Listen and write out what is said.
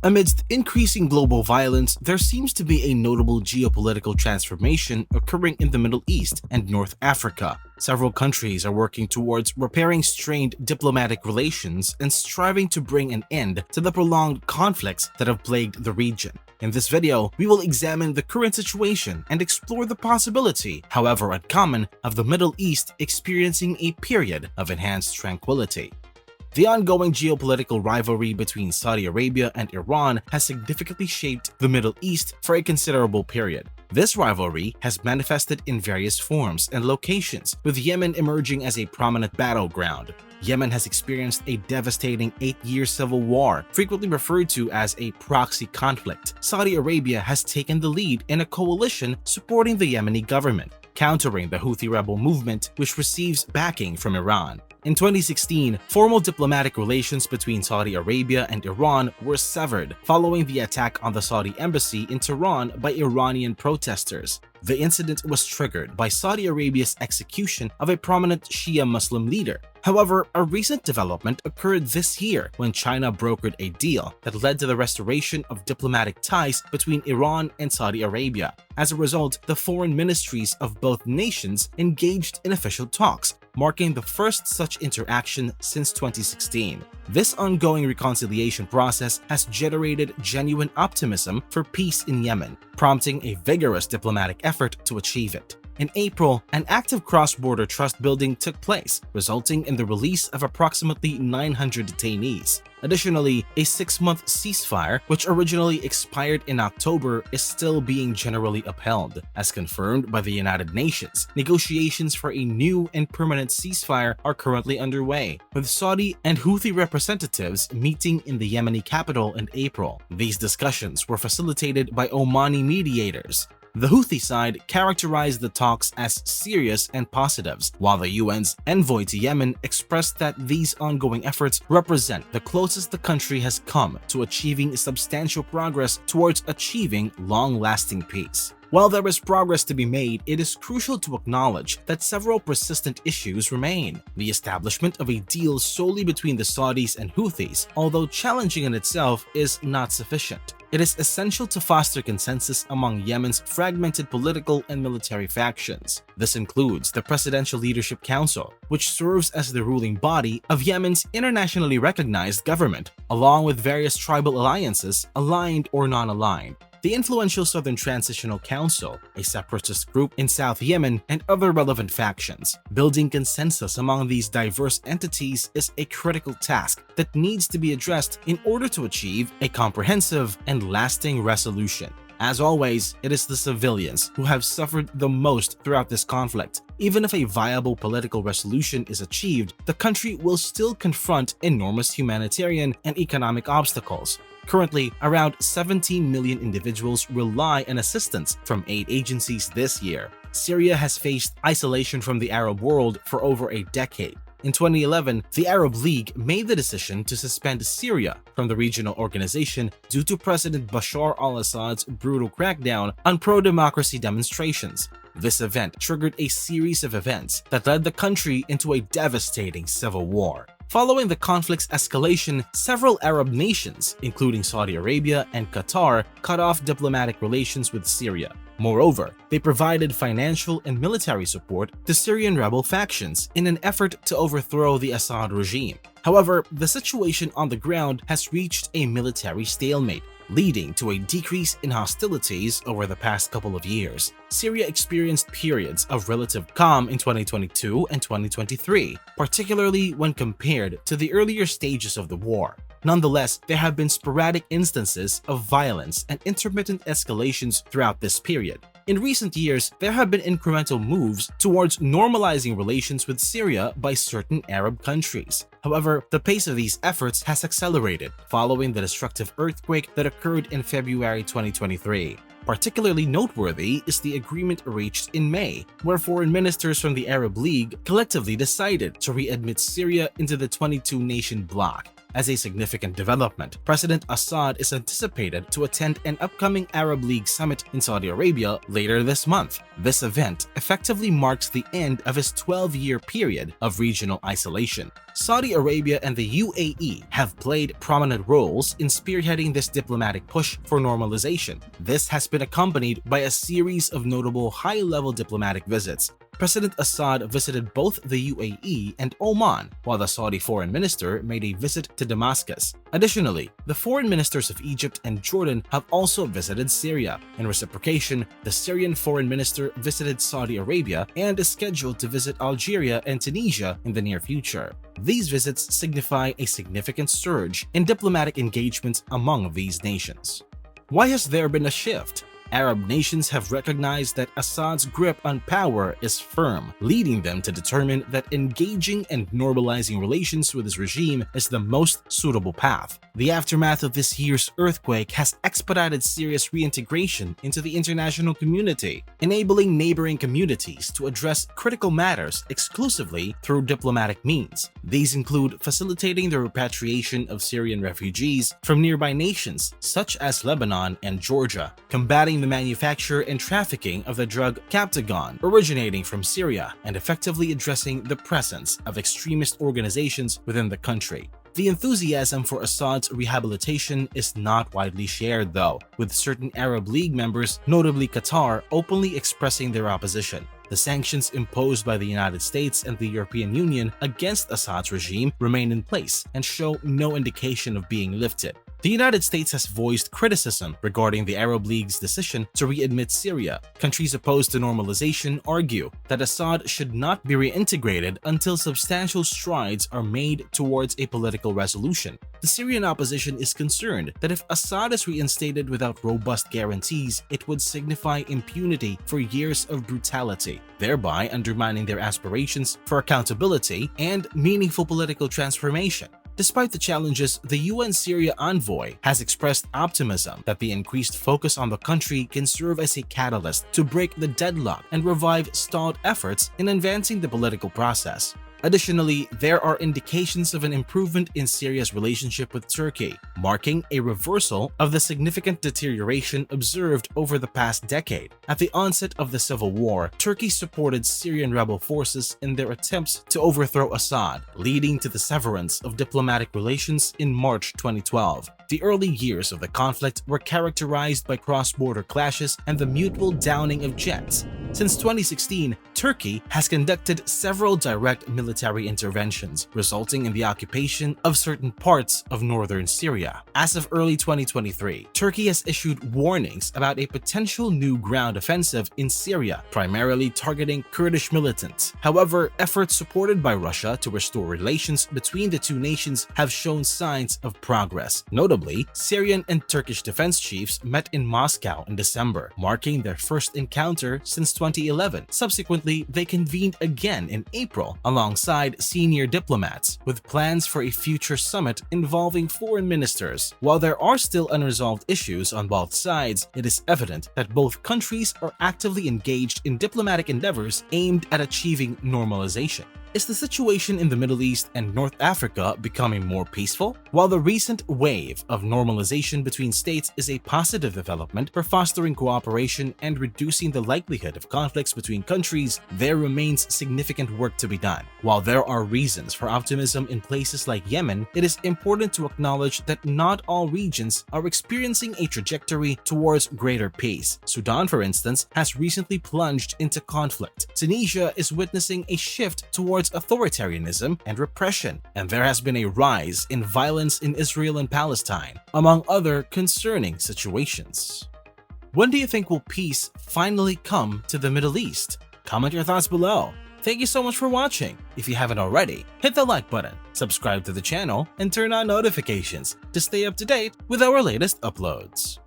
Amidst increasing global violence, there seems to be a notable geopolitical transformation occurring in the Middle East and North Africa. Several countries are working towards repairing strained diplomatic relations and striving to bring an end to the prolonged conflicts that have plagued the region. In this video, we will examine the current situation and explore the possibility, however uncommon, of the Middle East experiencing a period of enhanced tranquility. The ongoing geopolitical rivalry between Saudi Arabia and Iran has significantly shaped the Middle East for a considerable period. This rivalry has manifested in various forms and locations, with Yemen emerging as a prominent battleground. Yemen has experienced a devastating 8-year civil war, frequently referred to as a proxy conflict. Saudi Arabia has taken the lead in a coalition supporting the Yemeni government, countering the Houthi rebel movement, which receives backing from Iran. In 2016, formal diplomatic relations between Saudi Arabia and Iran were severed following the attack on the Saudi embassy in Tehran by Iranian protesters. The incident was triggered by Saudi Arabia's execution of a prominent Shia Muslim leader. However, a recent development occurred this year when China brokered a deal that led to the restoration of diplomatic ties between Iran and Saudi Arabia. As a result, the foreign ministries of both nations engaged in official talks, marking the first such interaction since 2016. This ongoing reconciliation process has generated genuine optimism for peace in Yemen, prompting a vigorous diplomatic effort to achieve it. In April, an active cross-border trust building took place, resulting in the release of approximately 900 detainees. Additionally, a 6-month ceasefire, which originally expired in October, is still being generally upheld. As confirmed by the United Nations, negotiations for a new and permanent ceasefire are currently underway, with Saudi and Houthi representatives meeting in the Yemeni capital in April. These discussions were facilitated by Omani mediators. The Houthi side characterized the talks as serious and positives, while the UN's envoy to Yemen expressed that these ongoing efforts represent the closest the country has come to achieving substantial progress towards achieving long-lasting peace. While there is progress to be made, it is crucial to acknowledge that several persistent issues remain. The establishment of a deal solely between the Saudis and Houthis, although challenging in itself, is not sufficient. It is essential to foster consensus among Yemen's fragmented political and military factions. This includes the Presidential Leadership Council, which serves as the ruling body of Yemen's internationally recognized government, along with various tribal alliances, aligned or non-aligned. The influential Southern Transitional Council, a separatist group in South Yemen, and other relevant factions. Building consensus among these diverse entities is a critical task that needs to be addressed in order to achieve a comprehensive and lasting resolution. As always, it is the civilians who have suffered the most throughout this conflict. Even if a viable political resolution is achieved, the country will still confront enormous humanitarian and economic obstacles. Currently, around 17 million individuals rely on assistance from aid agencies this year. Syria has faced isolation from the Arab world for over a decade. In 2011, the Arab League made the decision to suspend Syria from the regional organization due to President Bashar al-Assad's brutal crackdown on pro-democracy demonstrations. This event triggered a series of events that led the country into a devastating civil war. Following the conflict's escalation, several Arab nations, including Saudi Arabia and Qatar, cut off diplomatic relations with Syria. Moreover, they provided financial and military support to Syrian rebel factions in an effort to overthrow the Assad regime. However, the situation on the ground has reached a military stalemate, leading to a decrease in hostilities over the past couple of years. Syria experienced periods of relative calm in 2022 and 2023, particularly when compared to the earlier stages of the war. Nonetheless, there have been sporadic instances of violence and intermittent escalations throughout this period. In recent years, there have been incremental moves towards normalizing relations with Syria by certain Arab countries. However, the pace of these efforts has accelerated following the destructive earthquake that occurred in February 2023. Particularly noteworthy is the agreement reached in May, where foreign ministers from the Arab League collectively decided to readmit Syria into the 22-nation bloc. As a significant development, President Assad is anticipated to attend an upcoming Arab League summit in Saudi Arabia later this month. This event effectively marks the end of his 12-year period of regional isolation. Saudi Arabia and the UAE have played prominent roles in spearheading this diplomatic push for normalization. This has been accompanied by a series of notable high-level diplomatic visits. President Assad visited both the UAE and Oman, while the Saudi foreign minister made a visit to Damascus. Additionally, the foreign ministers of Egypt and Jordan have also visited Syria. In reciprocation, the Syrian foreign minister visited Saudi Arabia and is scheduled to visit Algeria and Tunisia in the near future. These visits signify a significant surge in diplomatic engagements among these nations. Why has there been a shift? Arab nations have recognized that Assad's grip on power is firm, leading them to determine that engaging and normalizing relations with his regime is the most suitable path. The aftermath of this year's earthquake has expedited Syria's reintegration into the international community, enabling neighboring communities to address critical matters exclusively through diplomatic means. These include facilitating the repatriation of Syrian refugees from nearby nations such as Lebanon and Georgia, combating the manufacture and trafficking of the drug Captagon originating from Syria, and effectively addressing the presence of extremist organizations within the country. The enthusiasm for Assad's rehabilitation is not widely shared though, with certain Arab League members, notably Qatar, openly expressing their opposition. The sanctions imposed by the United States and the European Union against Assad's regime remain in place and show no indication of being lifted. The United States has voiced criticism regarding the Arab League's decision to readmit Syria. Countries opposed to normalization argue that Assad should not be reintegrated until substantial strides are made towards a political resolution. The Syrian opposition is concerned that if Assad is reinstated without robust guarantees, it would signify impunity for years of brutality, thereby undermining their aspirations for accountability and meaningful political transformation. Despite the challenges, the UN Syria envoy has expressed optimism that the increased focus on the country can serve as a catalyst to break the deadlock and revive stalled efforts in advancing the political process. Additionally, there are indications of an improvement in Syria's relationship with Turkey, marking a reversal of the significant deterioration observed over the past decade. At the onset of the civil war, Turkey supported Syrian rebel forces in their attempts to overthrow Assad, leading to the severance of diplomatic relations in March 2012. The early years of the conflict were characterized by cross-border clashes and the mutual downing of jets. Since 2016, Turkey has conducted several direct military interventions, resulting in the occupation of certain parts of northern Syria. As of early 2023, Turkey has issued warnings about a potential new ground offensive in Syria, primarily targeting Kurdish militants. However, efforts supported by Russia to restore relations between the two nations have shown signs of progress. Notably, Syrian and Turkish defense chiefs met in Moscow in December, marking their first encounter since 2011. Subsequently, they convened again in April alongside senior diplomats, with plans for a future summit involving foreign ministers. While there are still unresolved issues on both sides, it is evident that both countries are actively engaged in diplomatic endeavors aimed at achieving normalization. Is the situation in the Middle East and North Africa becoming more peaceful? While the recent wave of normalization between states is a positive development for fostering cooperation and reducing the likelihood of conflicts between countries, there remains significant work to be done. While there are reasons for optimism in places like Yemen, it is important to acknowledge that not all regions are experiencing a trajectory towards greater peace. Sudan, for instance, has recently plunged into conflict. Tunisia is witnessing a shift towards authoritarianism and repression, and there has been a rise in violence in Israel and Palestine, among other concerning situations. When do you think will peace finally come to the Middle East? Comment your thoughts below. Thank you so much for watching. If you haven't already, hit the like button, subscribe to the channel, and turn on notifications to stay up to date with our latest uploads.